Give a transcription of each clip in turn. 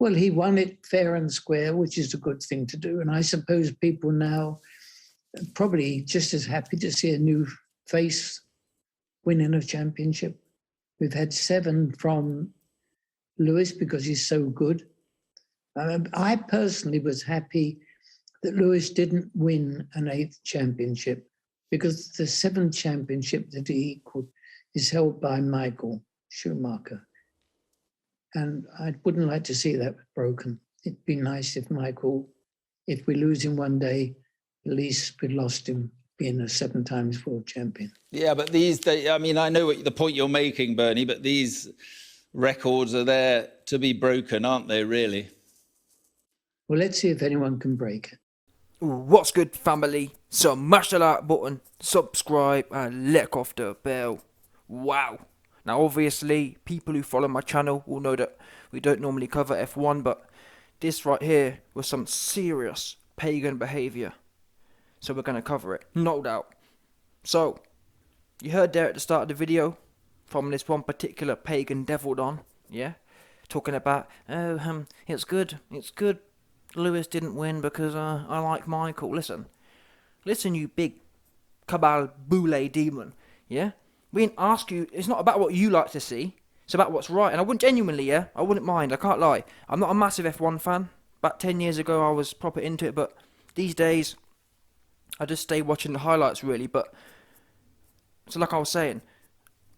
Well, he won it fair and square, which is a good thing to do. And I suppose people now are probably just as happy to see a new face winning a championship. We've had 7 from Lewis because he's so good. I personally was happy that Lewis didn't win an 8th championship because the 7th championship that he equaled is held by Michael Schumacher. And I wouldn't like to see that broken. It'd be nice if we lose him one day, at least we lost him being a 7 times world champion. Yeah, but I know the point you're making, Bernie, but these records are there to be broken, aren't they, really? Well, let's see if anyone can break it. What's good, family? So mash the like button, subscribe, and lick off the bell. Wow. Now, obviously, people who follow my channel will know that we don't normally cover F1, but this right here was some serious pagan behaviour. So we're going to cover it, no doubt. So, you heard there at the start of the video from this one particular pagan devil don, yeah? Talking about, it's good Lewis didn't win because I like Michael. Listen, you big cabal boule demon, yeah? We didn't ask you, it's not about what you like to see, it's about what's right. And I wouldn't genuinely, I wouldn't mind, I can't lie. I'm not a massive F1 fan. About 10 years ago I was proper into it, but these days I just stay watching the highlights really. But, so like I was saying,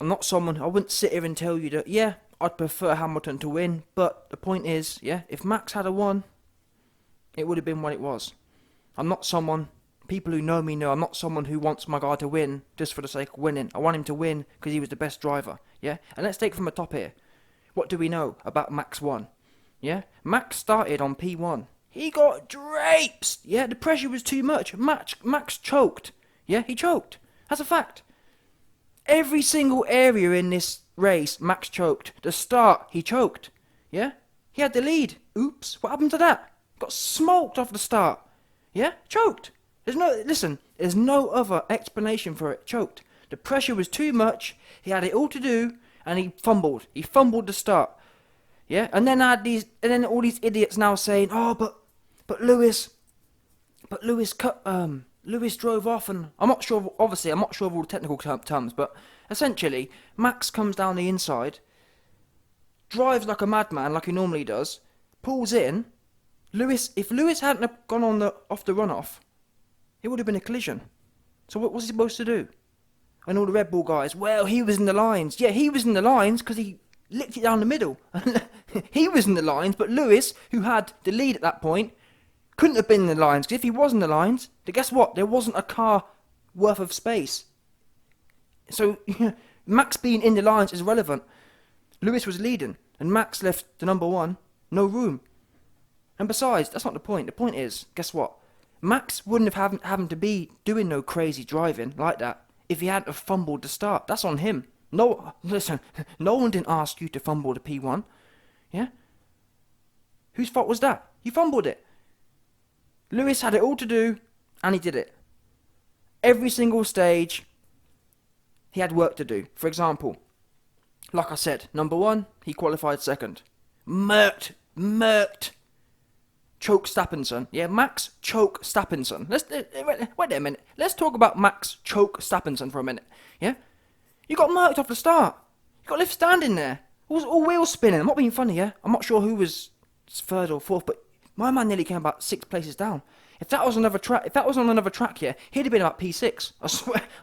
I'm not someone, I wouldn't sit here and tell you that, yeah, I'd prefer Hamilton to win. But the point is, yeah, if Max had won, it would have been what it was. I'm not someone, people who know me know, I'm not someone who wants my guy to win just for the sake of winning. I want him to win because he was the best driver, yeah? And let's take it from the top here. What do we know about Max 1? Yeah? Max started on P1. He got drapes, yeah? The pressure was too much. Max choked, yeah? He choked. That's a fact. Every single area in this race, Max choked. The start, he choked, yeah? He had the lead. Oops, what happened to that? Got smoked off the start. Yeah? Choked. There's no other explanation for it. Choked. The pressure was too much. He had it all to do, and he fumbled. He fumbled the start. Yeah? And then all these idiots now saying, oh, but Lewis drove off, and I'm not sure of all the technical terms, but essentially, Max comes down the inside, drives like a madman, like he normally does, pulls in. If Lewis hadn't have gone off the runoff, it would have been a collision. So what was he supposed to do? And all the Red Bull guys, well, he was in the lines. Yeah, he was in the lines because he licked it down the middle. He was in the lines, but Lewis, who had the lead at that point, couldn't have been in the lines. Because if he was in the lines, then guess what? There wasn't a car worth of space. So Max being in the lines is irrelevant. Lewis was leading, and Max left the number 1, no room. And besides, that's not the point. The point is, guess what? Max wouldn't have having to be doing no crazy driving like that if he hadn't have fumbled the start. That's on him. No, listen, no one didn't ask you to fumble the P1. Yeah? Whose fault was that? You fumbled it. Lewis had it all to do, and he did it. Every single stage, he had work to do. For example, like I said, number 1, he qualified second. Murked. Choke Stappenson. Yeah, Max Choke Stappenson. Wait a minute. Let's talk about Max Choke Stappenson for a minute. Yeah? You got murked off the start. You got left standing there. All wheels spinning. I'm not being funny, yeah? I'm not sure who was 3rd or 4th, but my man nearly came about 6 places down. If that was on another track, yeah, he'd have been about P6.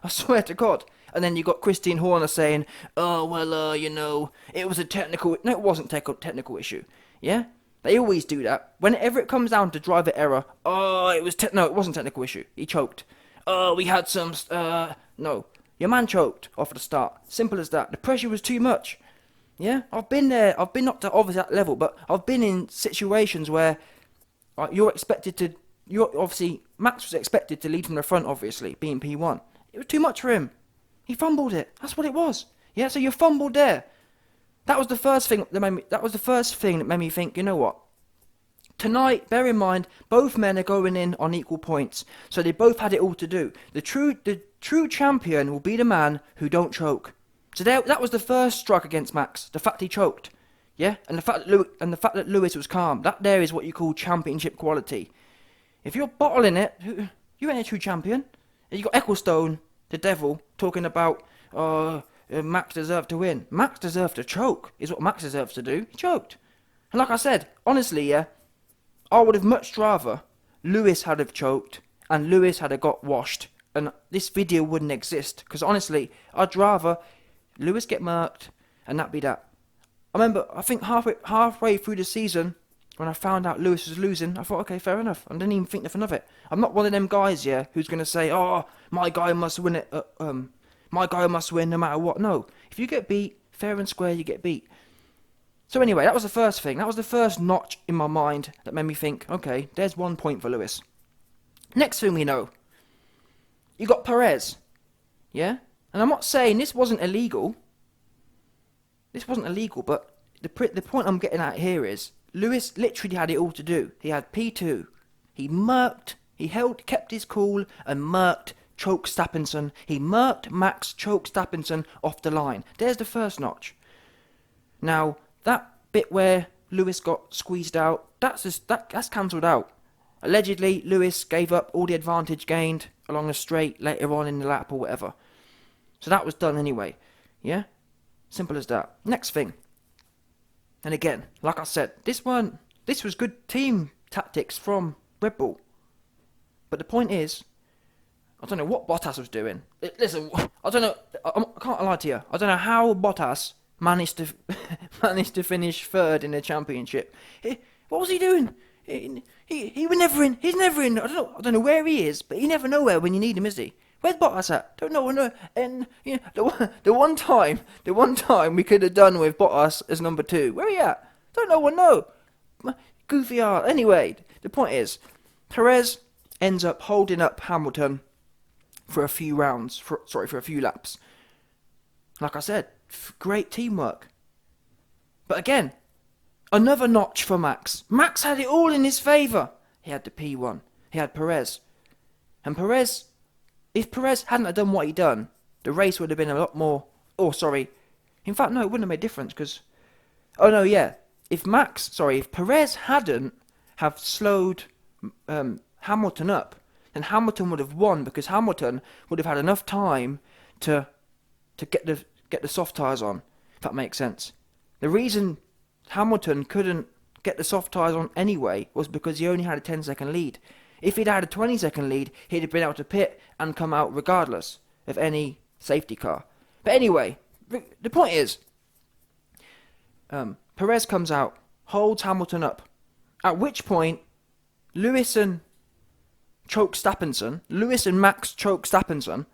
I swear to God. And then you got Christine Horner saying, oh, well, it was a technical... No, it wasn't a technical issue. Yeah? They always do that. Whenever it comes down to driver error, oh, it wasn't a technical issue. He choked. Oh, we had some... No. Your man choked off at the start. Simple as that. The pressure was too much. Yeah? I've been there. I've been not to obviously that level, but I've been in situations where Max was expected to lead from the front, obviously, being P1. It was too much for him. He fumbled it. That's what it was. Yeah, so you fumbled there. That was the first thing that made me think, you know what? Tonight, bear in mind, both men are going in on equal points, so they both had it all to do. The true champion will be the man who don't choke. So that was the first strike against Max, the fact he choked. Yeah, and the fact that Lewis was calm, that there is what you call championship quality. If you're bottling it, you ain't a true champion. And you got Ecclestone, the devil, talking about, Max deserved to win. Max deserved to choke, is what Max deserves to do. He choked. And like I said, honestly, yeah, I would have much rather Lewis had have choked and Lewis had have got washed, and this video wouldn't exist. Because honestly, I'd rather Lewis get murked and that be that. I remember, I think halfway through the season, when I found out Lewis was losing, I thought, okay, fair enough. I didn't even think nothing of it. I'm not one of them guys, yeah, who's going to say, oh, my guy must win it. My guy must win no matter what. No, if you get beat, fair and square, you get beat. So anyway, that was the first thing. That was the first notch in my mind that made me think, okay, there's 1 point for Lewis. Next thing we know, you got Perez, yeah? And I'm not saying this wasn't illegal. This wasn't illegal, but the point I'm getting at here is Lewis literally had it all to do. He had P2. He murked, kept his cool and murked choke Stappenson. He murked Max, choke Stappenson off the line. There's the first notch. Now, that bit where Lewis got squeezed out, that's cancelled out. Allegedly, Lewis gave up all the advantage gained along the straight later on in the lap or whatever. So that was done anyway. Yeah? Simple as that. Next thing. And again, like I said, this was good team tactics from Red Bull. But the point is, I don't know what Bottas was doing. Listen, I don't know. I can't lie to you. I don't know how Bottas managed to finish third in the championship. What was he doing? He was never in. He's never in. I don't know where he is, but he never nowhere when you need him, is he? Where's Bottas at? Don't know. And you know, the one time we could have done with Bottas as number 2. Where he at? Don't know. No. Goofy art. Anyway, the point is, Perez ends up holding up Hamilton for a few rounds. For a few laps. Like I said, great teamwork. But again, another notch for Max. Max had it all in his favour. He had the P1. He had Perez. And Perez, if Perez hadn't have done what he done, the race would have been a lot more... Oh, sorry. In fact, no, it wouldn't have made a difference because... Oh, no, yeah. If Perez hadn't have slowed Hamilton up, then Hamilton would have won because Hamilton would have had enough time to get the soft tyres on, if that makes sense. The reason Hamilton couldn't get the soft tyres on anyway was because he only had a 10-second lead. If he'd had a 20-second lead, he'd have been able to pit and come out regardless of any safety car. But anyway, the point is, Perez comes out, holds Hamilton up, at which point Lewis and Max choke Stappenson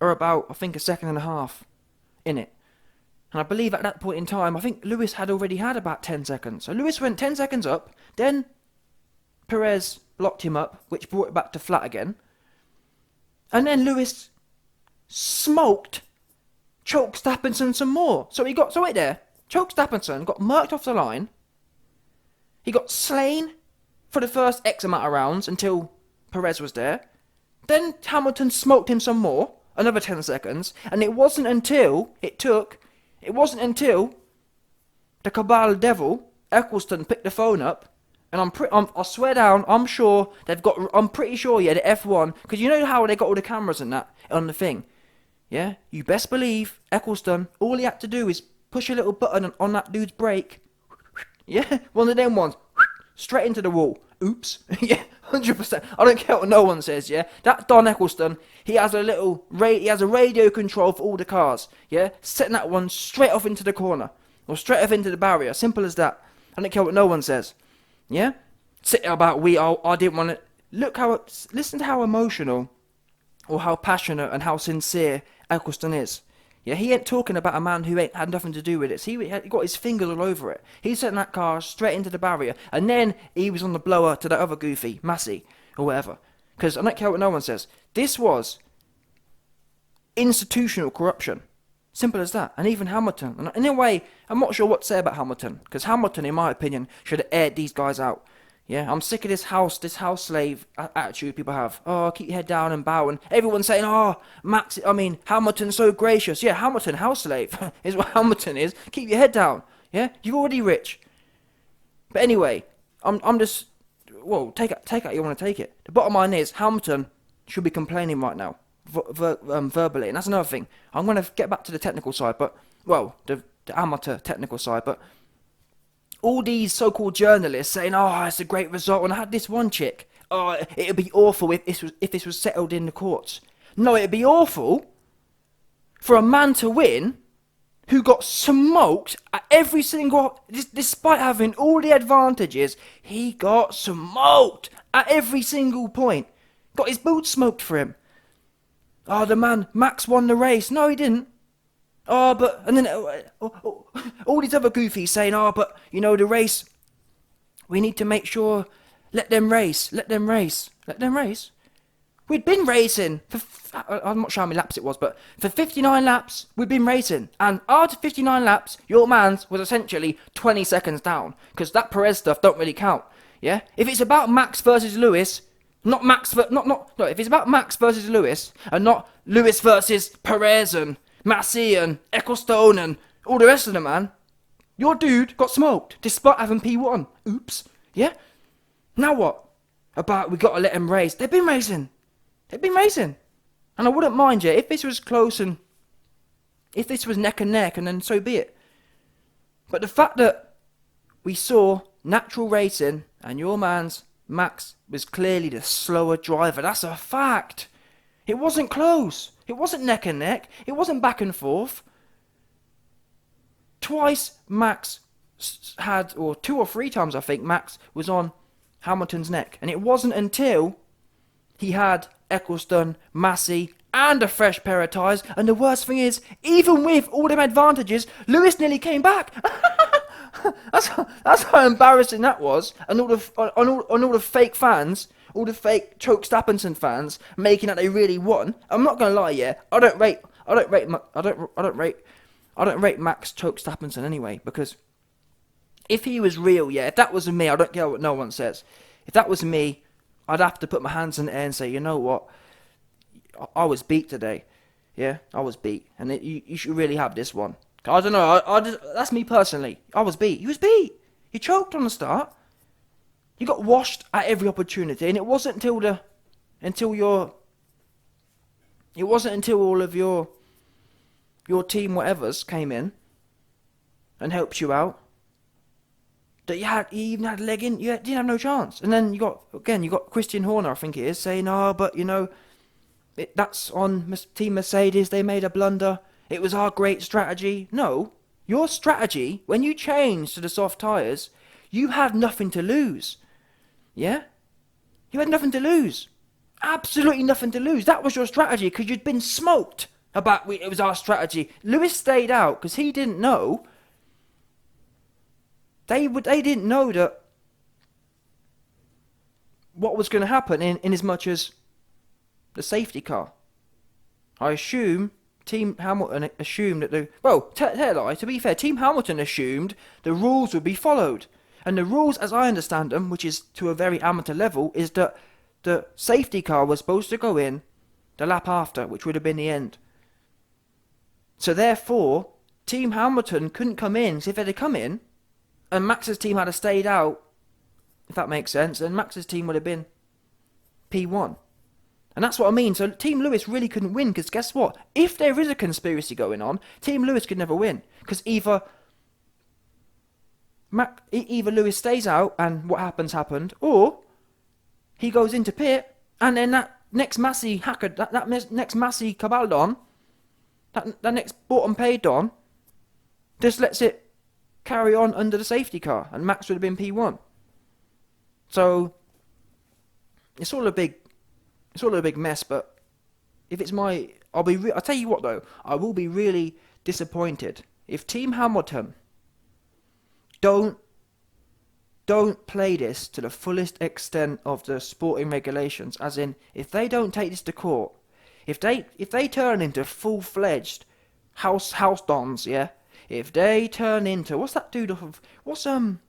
are about, I think, a second and a half in it. And I believe at that point in time, I think Lewis had already had about 10 seconds. So Lewis went 10 seconds up, then Perez blocked him up, which brought it back to flat again. And then Lewis smoked choke Stappenson some more. So wait there. Choke Stappenson got murked off the line. He got slain for the first X amount of rounds until Perez was there. Then Hamilton smoked him some more, another 10 seconds. And it wasn't until the Cabal Devil, Ecclestone, picked the phone up, and I swear down, I'm pretty sure, yeah, the F1, because you know how they got all the cameras and that on the thing, yeah? You best believe Ecclestone, all he had to do is push a little button on that dude's brake, yeah? One of them ones, straight into the wall. Oops. Yeah, 100%. I don't care what no one says, yeah? That Don Ecclestone, he has a radio control for all the cars, yeah? Setting that one straight off into the corner. Or straight off into the barrier. Simple as that. I don't care what no one says. Yeah? Sit about I didn't want to... Listen to how emotional or how passionate and how sincere Ecclestone is. Yeah, he ain't talking about a man who ain't had nothing to do with it. He got his fingers all over it. He sent that car straight into the barrier. And then he was on the blower to that other goofy, Massey, or whatever. Because I don't care what no one says. This was institutional corruption. Simple as that. And even Hamilton. And in a way, I'm not sure what to say about Hamilton. Because Hamilton, in my opinion, should have aired these guys out. Yeah, I'm sick of this house slave attitude people have. Oh, keep your head down and bow. And everyone's saying, Hamilton's so gracious. Yeah, Hamilton, house slave, is what Hamilton is. Keep your head down. Yeah, you're already rich. But anyway, I'm just, well, take it how you want to take it. The bottom line is Hamilton should be complaining right now, verbally, and that's another thing. I'm going to get back to the technical side, but, well, the amateur technical side, but all these so-called journalists saying, oh, it's a great result, and I had this one chick, oh, it'd be awful if this was settled in the courts. No, it'd be awful for a man to win who got smoked at every single, despite having all the advantages, he got smoked at every single point. Got his boots smoked for him. Oh, the man, Max won the race. No, he didn't. Oh, but, and then all these other goofies saying, oh, but, you know, the race, we need to make sure, let them race. We'd been racing for, I'm not sure how many laps it was, but for 59 laps, we'd been racing. And after 59 laps, your man's was essentially 20 seconds down. Because that Perez stuff don't really count, yeah? If it's about Max versus Lewis, if it's about Max versus Lewis, and not Lewis versus Perez and Massey and Ecclestone and all the rest of them, man, your dude got smoked, despite having P1. Oops, yeah? Now what? About we got to let them race. They've been racing. And I wouldn't mind you if this was close and if this was neck and neck, and then so be it. But the fact that we saw natural racing and your man's Max was clearly the slower driver, that's a fact. It wasn't close. It wasn't neck and neck. It wasn't back and forth. Twice Max had, or 2 or 3 times I think, Max was on Hamilton's neck. And it wasn't until he had Ecclestone, Massey, and a fresh pair of tyres. And the worst thing is, even with all them advantages, Lewis nearly came back. that's how embarrassing that was. And all the fake fans, all the fake Choke Stappenson fans, making that they really won. I'm not gonna lie, yeah. I don't rate Max Choke Stappenson anyway, because if he was real, yeah, if that was me, I don't care what no one says. If that was me, I'd have to put my hands in the air and say, you know what, I was beat today. Yeah, I was beat. And you should really have this one. I don't know, that's me personally. I was beat. You was beat. You choked on the start. You got washed at every opportunity. And it wasn't until all of your team whatevers came in and helped you out that you even had a leg in. You didn't have no chance. And then you got Christian Horner, I think it is, saying, oh, but you know, that's on Team Mercedes, they made a blunder, it was our great strategy. No, your strategy, when you changed to the soft tyres, you had nothing to lose. Yeah? You had nothing to lose. Absolutely nothing to lose. That was your strategy, because you'd been smoked about it was our strategy. Lewis stayed out because he didn't know. They didn't know that what was going to happen in as much as the safety car. I assume Team Hamilton assumed that to be fair, Team Hamilton assumed the rules would be followed. And the rules, as I understand them, which is to a very amateur level, is that the safety car was supposed to go in the lap after, which would have been the end. So therefore, Team Hamilton couldn't come in. So if they'd have come in, and Max's team had stayed out, if that makes sense, then Max's team would have been P1. And that's what I mean. So Team Lewis really couldn't win, because guess what? If there is a conspiracy going on, Team Lewis could never win. Because either Lewis stays out and what happened, or he goes into pit and then that next Massey next Massey Cabaldon, that next bottom paid on, just lets it carry on under the safety car, and Max would have been P1. So it's all a big mess. But if it's I'll tell you what though, I will be really disappointed if Team Hamilton don't play this to the fullest extent of the sporting regulations. As in, if they don't take this to court, if they turn into full-fledged house dons, yeah. If they turn into what's that dude off of what's that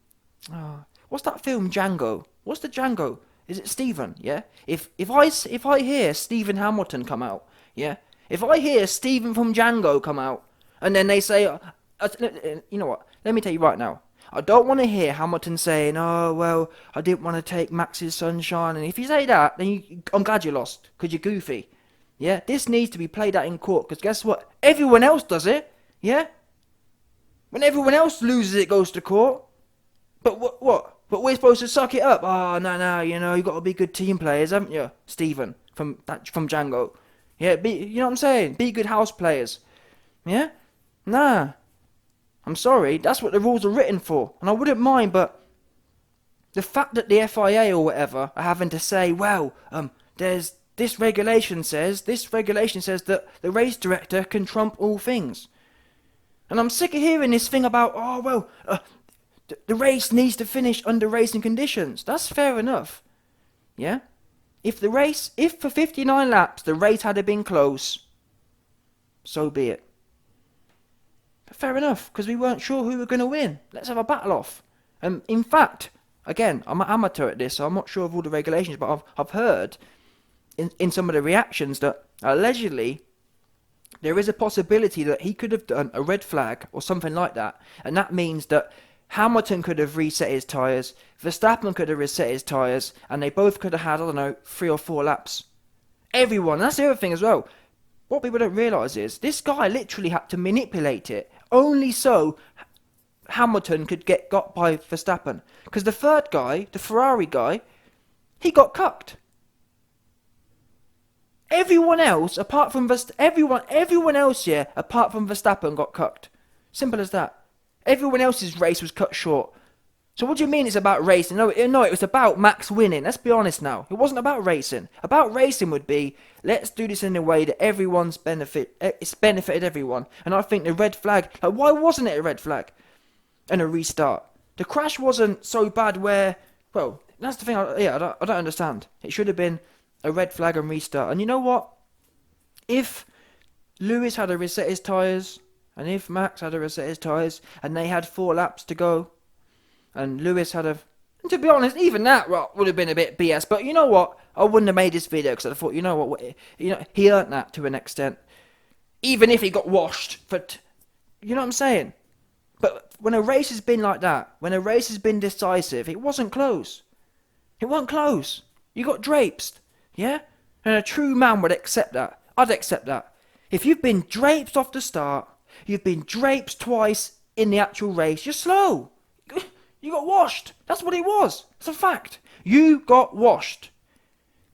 film Django? What's the Django? Is it Stephen? Yeah. If I hear Stephen Hamilton come out, yeah. If I hear Stephen from Django come out, and then they say, you know what? let me tell you right now. I don't want to hear Hamilton saying, oh, well, I didn't want to take Max's sunshine. And if you say that, then I'm glad you lost, because you're goofy. Yeah, this needs to be played out in court, because guess what? Everyone else does it. Yeah? When everyone else loses, it goes to court. But what? But we're supposed to suck it up. Oh, no, you've got to be good team players, haven't you, Stephen, from Django? Yeah, you know what I'm saying? Be good house players. Yeah? Nah. I'm sorry, that's what the rules are written for. And I wouldn't mind, but the fact that the FIA or whatever are having to say, well, there's this regulation says that the race director can trump all things. And I'm sick of hearing this thing about, the race needs to finish under racing conditions. That's fair enough. Yeah? If for 59 laps the race had been close, so be it. But fair enough, because we weren't sure who were going to win. Let's have a battle off. In fact, again, I'm an amateur at this, so I'm not sure of all the regulations, but I've heard in some of the reactions that allegedly there is a possibility that he could have done a red flag or something like that, and that means that Hamilton could have reset his tyres, Verstappen could have reset his tyres, and they both could have had, 3 or 4 laps. Everyone, that's the other thing as well. What people don't realise is, this guy literally had to manipulate it, only so Hamilton could get got by Verstappen. Because the third guy, the Ferrari guy, he got cucked. Everyone else, apart from everyone else here, apart from Verstappen, got cucked. Simple as that. Everyone else's race was cut short. So what do you mean it's about racing? No, it was about Max winning. Let's be honest now. It wasn't about racing. About racing would be, let's do this in a way that it's benefited everyone. And I think the red flag, why wasn't it a red flag? And a restart. The crash wasn't so bad where, well, that's the thing, I don't understand. It should have been a red flag and restart. And you know what? If Lewis had to reset his tyres, and if Max had to reset his tyres, and they had 4 laps to go, and Lewis had to be honest, even that would have been a bit BS. But you know what? I wouldn't have made this video because I thought, you know what? He earned that to an extent. Even if he got washed, you know what I'm saying? But when a race has been like that, when a race has been decisive, it wasn't close. It wasn't close. You got draped, yeah? And a true man would accept that. I'd accept that. If you've been draped off the start, you've been draped twice in the actual race, you're slow. You got washed. That's what it was. It's a fact. You got washed.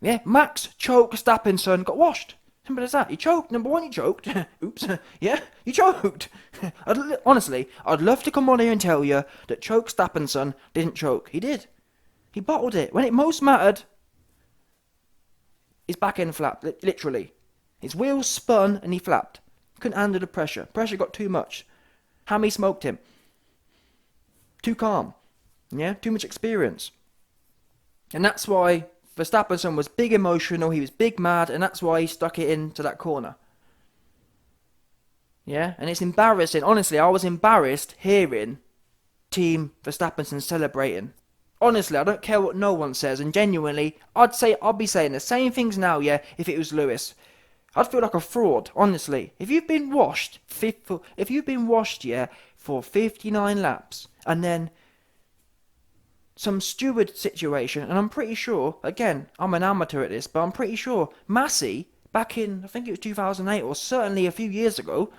Yeah, Max choked Verstappen got washed. Simple as that. You choked. Number one, you choked. Oops. Yeah, you choked. Honestly, I'd love to come on here and tell you that choke Verstappen didn't choke. He did. He bottled it. When it most mattered, his back end flapped. Literally. His wheels spun and he flapped. Couldn't handle the pressure. Pressure got too much. Hammy smoked him. Too calm. Yeah, too much experience. And that's why Verstappen was big emotional, he was big mad, and that's why he stuck it into that corner. Yeah, and it's embarrassing. Honestly, I was embarrassed hearing Team Verstappen celebrating. Honestly, I don't care what no one says, and genuinely, I'd be saying the same things now, yeah, if it was Lewis. I'd feel like a fraud, honestly. If you've been washed, yeah, for 59 laps, and then some steward situation, and I'm pretty sure, again, I'm an amateur at this, but I'm pretty sure Massey, back in, I think it was 2008, or certainly a few years ago,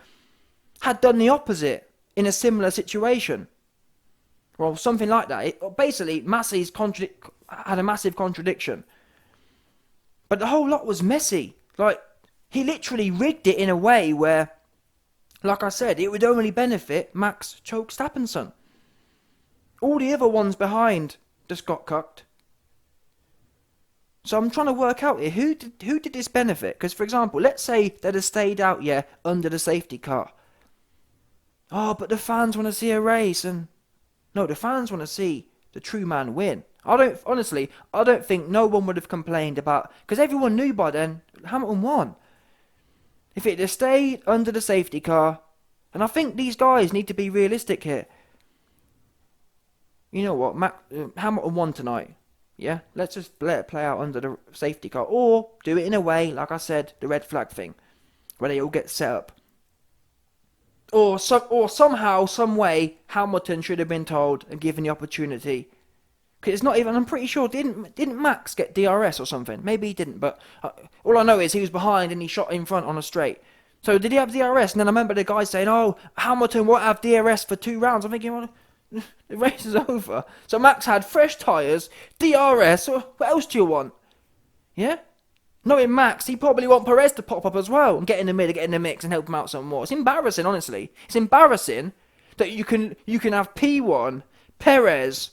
had done the opposite in a similar situation. Well, something like that. Basically, Massey's had a massive contradiction. But the whole lot was messy. Like, he literally rigged it in a way where, like I said, it would only benefit Max choke Verstappen. All the other ones behind just got cucked. So I'm trying to work out here, who did this benefit? Because, for example, let's say they'd have stayed out, yeah, under the safety car. Oh, but the fans want to see a race, and no, the fans want to see the true man win. I don't think no one would have complained about, because everyone knew by then Hamilton won. If it had stayed under the safety car, and I think these guys need to be realistic here. You know what, Hamilton won tonight. Yeah, let's just let it play out under the safety car, or do it in a way, like I said, the red flag thing, where they all get set up. or somehow, some way, Hamilton should have been told and given the opportunity. Because it's not even. I'm pretty sure didn't Max get DRS or something? Maybe he didn't, but all I know is he was behind and he shot in front on a straight. So did he have DRS? And then I remember the guy saying, "Oh, Hamilton won't have DRS for 2 rounds." I'm thinking, well, the race is over. So Max had fresh tyres, DRS. So what else do you want? Yeah. Knowing Max, he probably want Perez to pop up as well and get in the middle, get in the mix and help him out some more. It's embarrassing, honestly. It's embarrassing that you can have P1, Perez,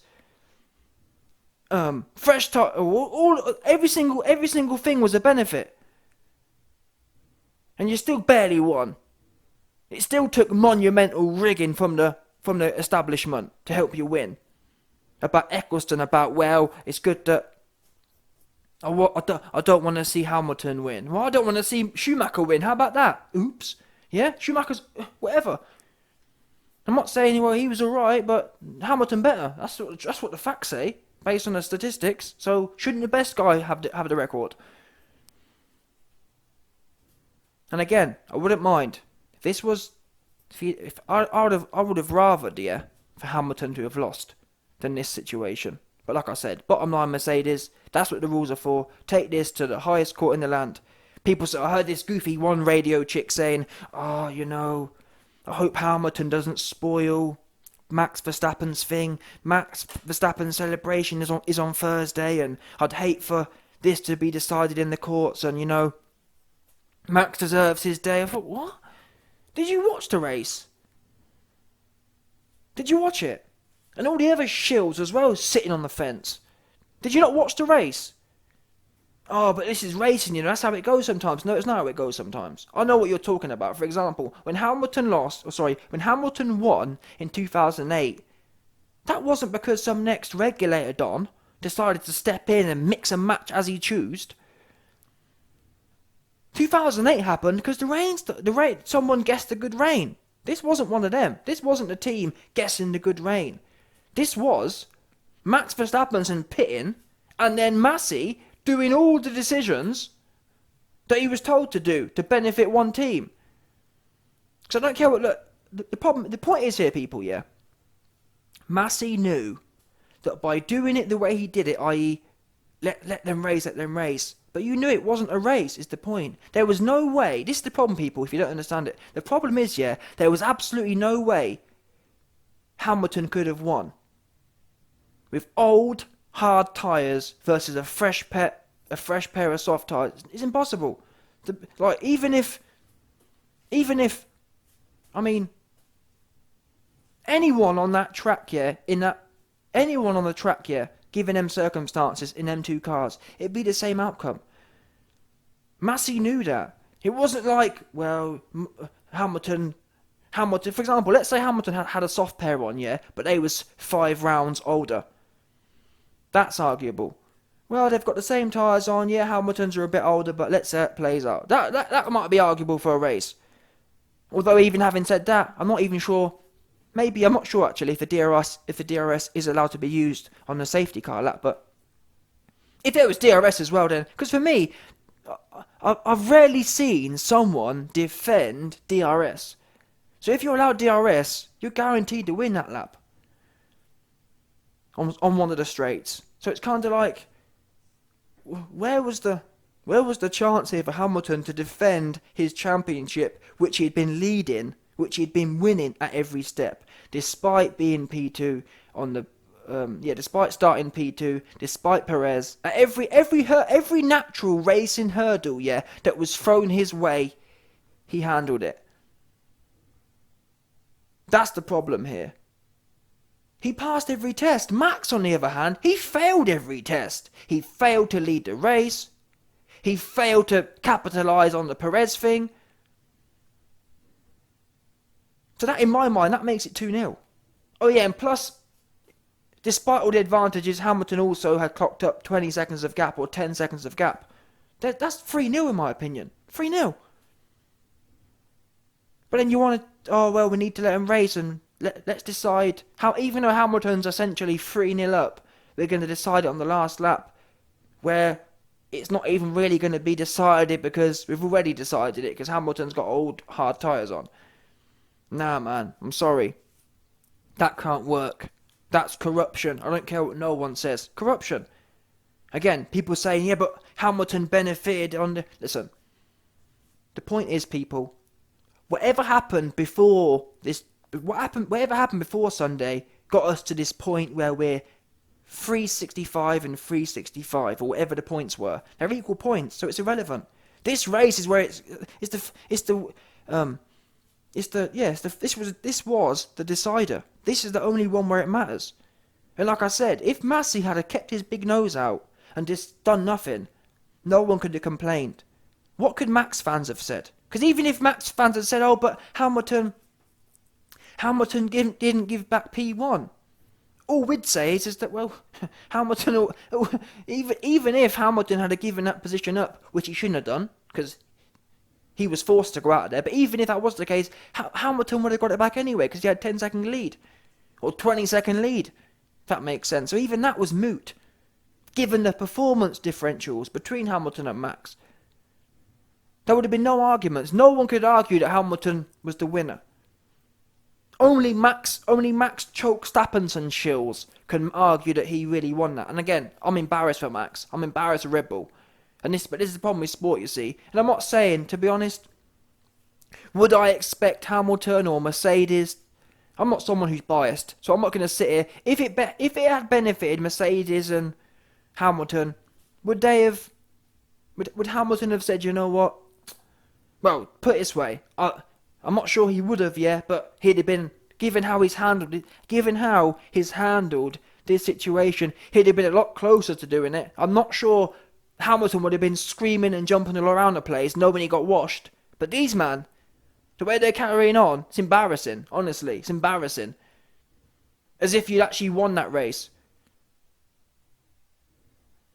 fresh tyre, every single thing was a benefit, and you still barely won. It still took monumental rigging from the establishment to help you win. About Ecclestone, about, well, it's good that I don't want to see Hamilton win. Well, I don't want to see Schumacher win. How about that? Oops. Yeah, Schumacher's whatever. I'm not saying, well, he was alright, but Hamilton better. That's what the facts say, based on the statistics. So shouldn't the best guy have the record? And again, I wouldn't mind if this was. If I would have rathered, yeah, for Hamilton to have lost than this situation. But like I said, bottom line, Mercedes, that's what the rules are for. Take this to the highest court in the land. People say, I heard this goofy one radio chick saying, oh, you know, I hope Hamilton doesn't spoil Max Verstappen's thing. Max Verstappen's celebration is on Thursday, and I'd hate for this to be decided in the courts, and, you know, Max deserves his day. I thought, what? Did you watch the race? Did you watch it? And all the other shills as well sitting on the fence. Did you not watch the race? Oh, but this is racing, you know, that's how it goes sometimes. No, it's not how it goes sometimes. I know what you're talking about. For example, when Hamilton won in 2008, that wasn't because some next regulator Don decided to step in and mix and match as he chose. 2008 happened because the rain, someone guessed the good rain. This wasn't one of them. This wasn't the team guessing the good rain. This was Max Verstappen pitting, and then Massey doing all the decisions that he was told to do to benefit one team. So I don't care what. Look, the point is here, people. Yeah, Massey knew that by doing it the way he did it, i.e., let them race. But you knew it wasn't a race, is the point. There was no way. This is the problem, people, if you don't understand it. The problem is, yeah, there was absolutely no way Hamilton could have won with old, hard tyres versus a fresh pair of soft tyres. It's impossible. Even if, I mean, anyone on that track, yeah, anyone on the track, yeah, given them circumstances in them two cars, it'd be the same outcome. Massey knew that. It wasn't like, well, Hamilton, for example, let's say Hamilton had a soft pair on, yeah, but they was 5 rounds older. That's arguable. Well, they've got the same tyres on, yeah, Hamilton's are a bit older, but let's say it plays out. That might be arguable for a race. Although, even having said that, I'm not even sure. Maybe, I'm not sure actually if the DRS is allowed to be used on the safety car lap, but if there was DRS as well then, because for me, I've rarely seen someone defend DRS. So if you're allowed DRS, you're guaranteed to win that lap on one of the straights. So it's kind of like, where was the chance here for Hamilton to defend his championship, which he'd been leading, which he'd been winning at every step, despite being P2 on the despite starting P2, despite Perez, at every natural racing hurdle, yeah, that was thrown his way, he handled it. That's the problem here. He passed every test. Max, on the other hand, he failed every test. He failed to lead the race. He failed to capitalise on the Perez thing. So that, in my mind, that makes it 2-0. Oh yeah, and plus, despite all the advantages, Hamilton also had clocked up 20 seconds of gap or 10 seconds of gap. That's 3-0 in my opinion. 3-0. But then you want to, oh well, we need to let him race and let's decide how, even though Hamilton's essentially 3-0 up, we're going to decide it on the last lap, where it's not even really going to be decided because we've already decided it because Hamilton's got old hard tyres on. Nah, man, I'm sorry. That can't work. That's corruption. I don't care what no one says. Corruption. Again, people saying, yeah, but Hamilton benefited on the... Listen, the point is, people, whatever happened before this... Whatever happened before Sunday got us to this point where we're 365 and 365, or whatever the points were. They're equal points, so it's irrelevant. This race is where this was the decider. This is the only one where it matters. And like I said, if Massey had kept his big nose out and just done nothing, no one could have complained. What could Max fans have said? Because even if Max fans had said, oh, but Hamilton didn't give back P1. All we'd say is that, well, Hamilton, even if Hamilton had given that position up, which he shouldn't have done, because he was forced to go out of there, but even if that was the case, Hamilton would have got it back anyway, because he had 10-second lead, or 20-second lead, if that makes sense. So even that was moot, given the performance differentials between Hamilton and Max. There would have been no arguments. No one could argue that Hamilton was the winner. Only Max choke Stappenson shills can argue that he really won that. And again, I'm embarrassed for Max. I'm embarrassed for Red Bull. But this is the problem with sport, you see. And I'm not saying, to be honest, would I expect Hamilton or Mercedes? I'm not someone who's biased, so I'm not going to sit here. If it had benefited Mercedes and Hamilton, would Hamilton have said, you know what? Well, put it this way, I'm not sure he would have, yeah, but he'd have been, given how he's handled this situation, he'd have been a lot closer to doing it. I'm not sure Hamilton would have been screaming and jumping all around the place, knowing he got washed. But these man, the way they're carrying on, it's embarrassing, honestly, it's embarrassing. As if you'd actually won that race.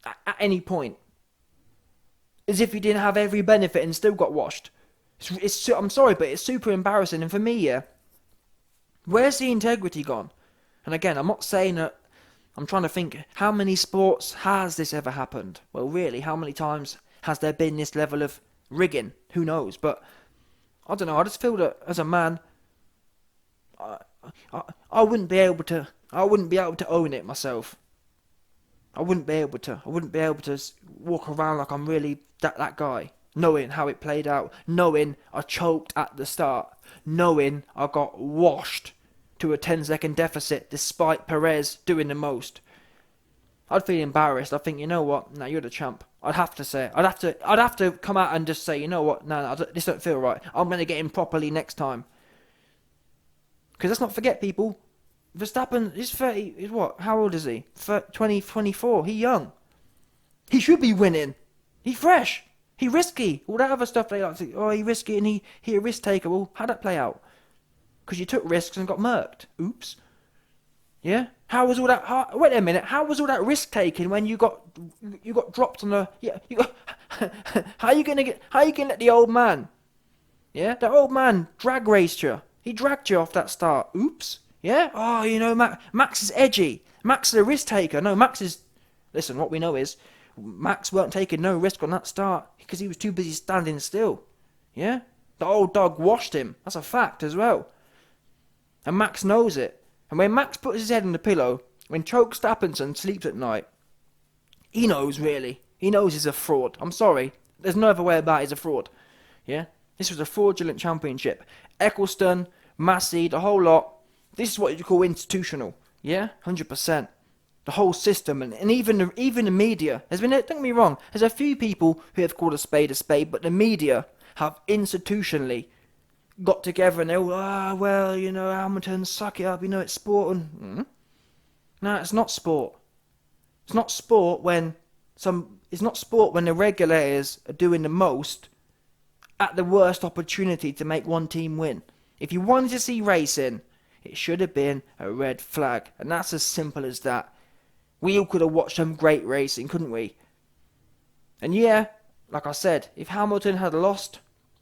At any point. As if you didn't have every benefit and still got washed. I'm sorry, but it's super embarrassing. And for me, yeah, where's the integrity gone? And again, I'm not saying that. I'm trying to think, how many sports has this ever happened? Well, really, how many times has there been this level of rigging? Who knows? But I don't know. I just feel that as a man, I wouldn't be able to. I wouldn't be able to own it myself. I wouldn't be able to. I wouldn't be able to walk around like I'm really that guy. Knowing how it played out, knowing I choked at the start, knowing I got washed to a 10-second deficit despite Perez doing the most. I'd feel embarrassed. I think, you know what? No, you're the champ. I'd have to say it. I'd have to come out and just say, you know what? No, this don't feel right. I'm going to get him properly next time. Because let's not forget, people, Verstappen is 30. Is what? How old is he? 24. He's young. He should be winning. He's fresh. He risky. All that other stuff they like to, oh, he risky and he a risk taker. Well, how'd that play out? Because you took risks and got murked. Oops. Yeah? How was all that, wait a minute, how was all that risk taking when you got dropped on the, yeah, you got, how you gonna let the old man, yeah, that old man drag raced you. He dragged you off that start. Oops. Yeah? Oh, you know, Max is edgy. Max is a risk taker. No, listen, what we know is, Max weren't taking no risk on that start because he was too busy standing still. Yeah? The old dog washed him. That's a fact as well. And Max knows it. And when Max puts his head on the pillow, when Choke Stappenson sleeps at night, he knows, really. He knows he's a fraud. I'm sorry. There's no other way about it. He's a fraud. Yeah? This was a fraudulent championship. Ecclestone, Massey, the whole lot. This is what you call institutional. Yeah? 100%. The whole system, and even the media. Don't get me wrong, there's a few people who have called a spade, but the media have institutionally got together and they're all, well, you know, Hamilton, suck it up, you know, it's sport. No, it's not sport. It's not sport when the regulators are doing the most at the worst opportunity to make one team win. If you wanted to see racing, it should have been a red flag, and that's as simple as that. We all could have watched some great racing, couldn't we? And yeah, like I said, if Hamilton had lost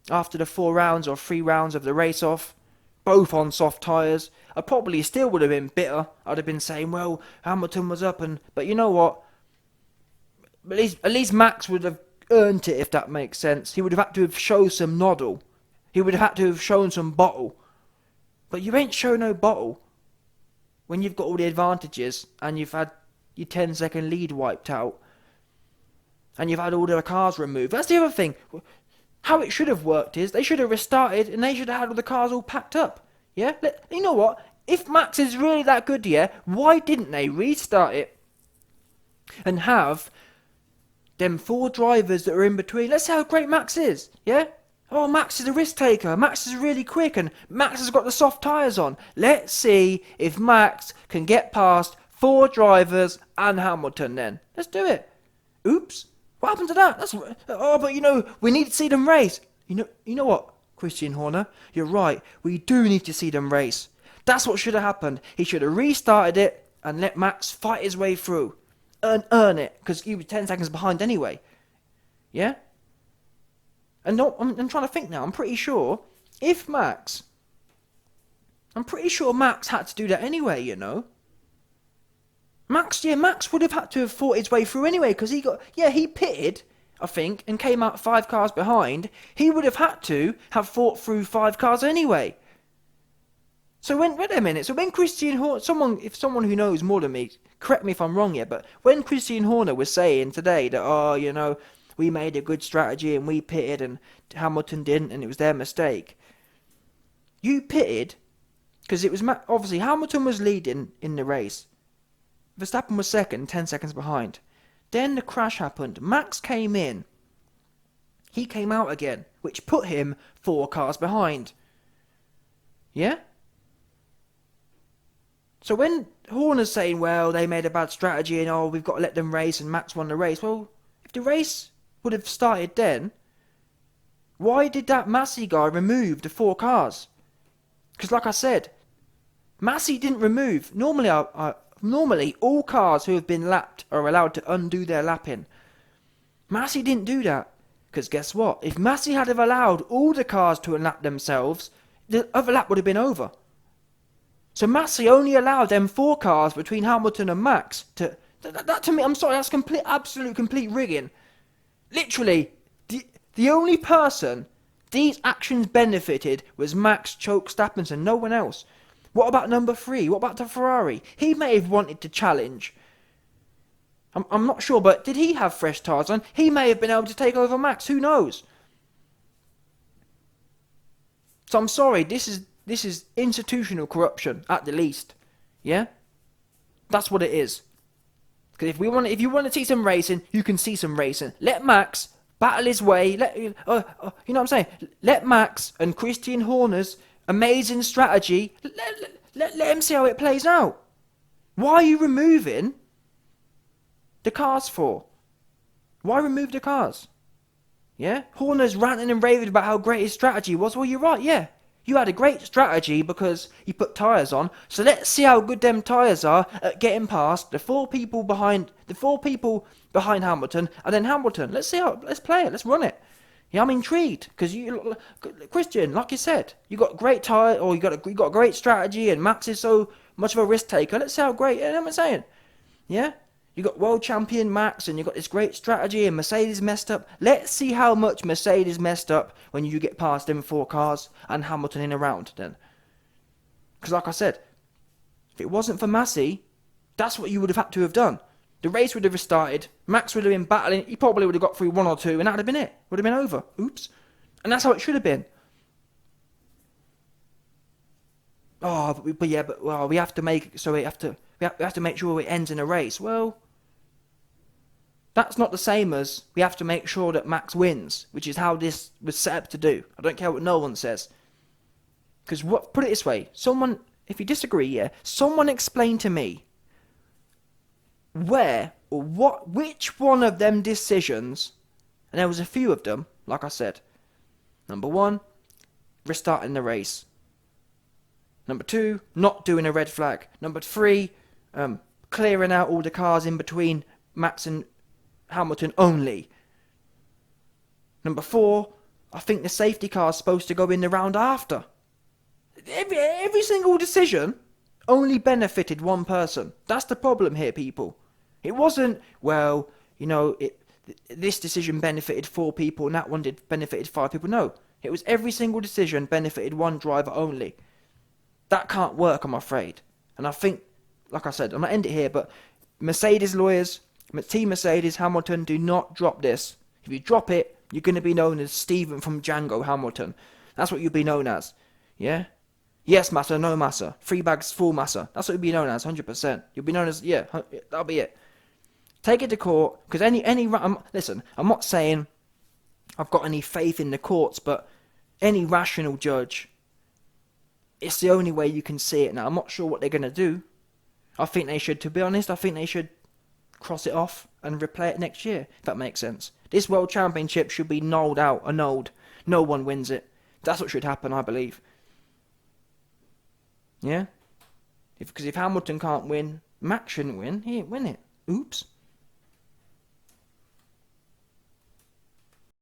after the 4 rounds or 3 rounds of the race off, both on soft tyres, I probably still would have been bitter. I'd have been saying, well, Hamilton was up, but you know what? At least Max would have earned it, if that makes sense. He would have had to have shown some noddle. He would have had to have shown some bottle. But you ain't show no bottle when you've got all the advantages and you've had your 10-second lead wiped out and you've had all the cars removed. That's the other thing. How it should have worked is they should have restarted and they should have had all the cars all packed up. Yeah? You know what? If Max is really that good, yeah, why didn't they restart it and have them 4 drivers that are in between? Let's see how great Max is, yeah? Oh, Max is a risk taker. Max is really quick and Max has got the soft tyres on. Let's see if Max can get past 4 drivers and Hamilton then. Let's do it. Oops. What happened to that? But we need to see them race. You know what, Christian Horner? You're right. We do need to see them race. That's what should have happened. He should have restarted it and let Max fight his way through. Earn it, because he was 10 seconds behind anyway. Yeah? And I'm trying to think now. I'm pretty sure Max had to do that anyway, you know. Max would have had to have fought his way through anyway, because he pitted, I think, and came out 5 cars behind. He would have had to have fought through 5 cars anyway. So wait a minute. So when Christian Horner, someone who knows more than me, correct me if I'm wrong here, but when Christian Horner was saying today that, we made a good strategy and we pitted and Hamilton didn't and it was their mistake. You pitted because it was obviously Hamilton was leading in the race. Verstappen was second, 10 seconds behind. Then the crash happened. Max came in. He came out again, which put him 4 cars behind. Yeah? So when Horner's saying, well, they made a bad strategy and, we've got to let them race and Max won the race. Well, if the race would have started then, why did that Massey guy remove the 4 cars? Because like I said, Massey didn't remove. Normally, all cars who have been lapped are allowed to undo their lapping. Massey didn't do that. Because guess what? If Massey had have allowed all the cars to unlap themselves, the other lap would have been over. So Massey only allowed them 4 cars between Hamilton and Max to... That to me, I'm sorry, that's complete rigging. Literally, the only person these actions benefited was Max Verstappen, no one else. What about number 3? What about the Ferrari? He may have wanted to challenge. I'm not sure, but did he have fresh tyres on? He may have been able to take over Max. Who knows? So I'm sorry. This is institutional corruption at the least. Yeah, that's what it is. Because if you want to see some racing, you can see some racing. Let Max battle his way. You know what I'm saying? Let Max and Christian Horner's amazing strategy. Let him see how it plays out. Why are you removing the cars for? Why remove the cars? Yeah? Horner's ranting and raving about how great his strategy was. Well, you're right, yeah. You had a great strategy because you put tyres on. So let's see how good them tyres are at getting past the 4 people behind Hamilton and then Hamilton. Let's play it. Let's run it. Yeah, I'm intrigued because Christian, like you said, you got great tyre or you got a great strategy and Max is so much of a risk taker. Let's see how great. You know what I'm saying? Yeah. You got world champion Max and you got this great strategy and Mercedes messed up. Let's see how much Mercedes messed up when you get past them 4 cars and Hamilton in a round then. Because like I said, if it wasn't for Massey, that's what you would have had to have done. The race would have restarted, Max would have been battling, he probably would have got through 1 or 2 and that would have been it. Would have been over. Oops. And that's how it should have been. Oh, but we have to make so we have to make sure it ends in a race. Well, that's not the same as we have to make sure that Max wins, which is how this was set up to do. I don't care what no one says. Because put it this way, someone, if you disagree, yeah, someone explain to me which one of them decisions, and there was a few of them, like I said. Number 1, restarting the race. Number 2, not doing a red flag. Number 3, clearing out all the cars in between Max and Hamilton only. Number 4, I think the safety car is supposed to go in the round after. Every single decision only benefited one person. That's the problem here, people. It wasn't, this decision benefited 4 people and that one benefited 5 people. No, it was every single decision benefited one driver only. That can't work, I'm afraid. And I think, like I said, I'm going to end it here, but Mercedes lawyers, Team Mercedes, Hamilton, do not drop this. If you drop it, you're going to be known as Stephen from Django Hamilton. That's what you'll be known as. Yeah? Yes, Massa, no Massa. 3 bags, full Massa. That's what you'll be known as, 100%. You'll be known as, yeah, that'll be it. Take it to court, because listen, I'm not saying I've got any faith in the courts, but any rational judge, it's the only way you can see it. Now, I'm not sure what they're going to do. I think they should, to be honest, I think they should cross it off and replay it next year, if that makes sense. This World Championship should be annulled. No one wins it. That's what should happen, I believe. Yeah? Because if Hamilton can't win, Max shouldn't win. He didn't win it. Oops.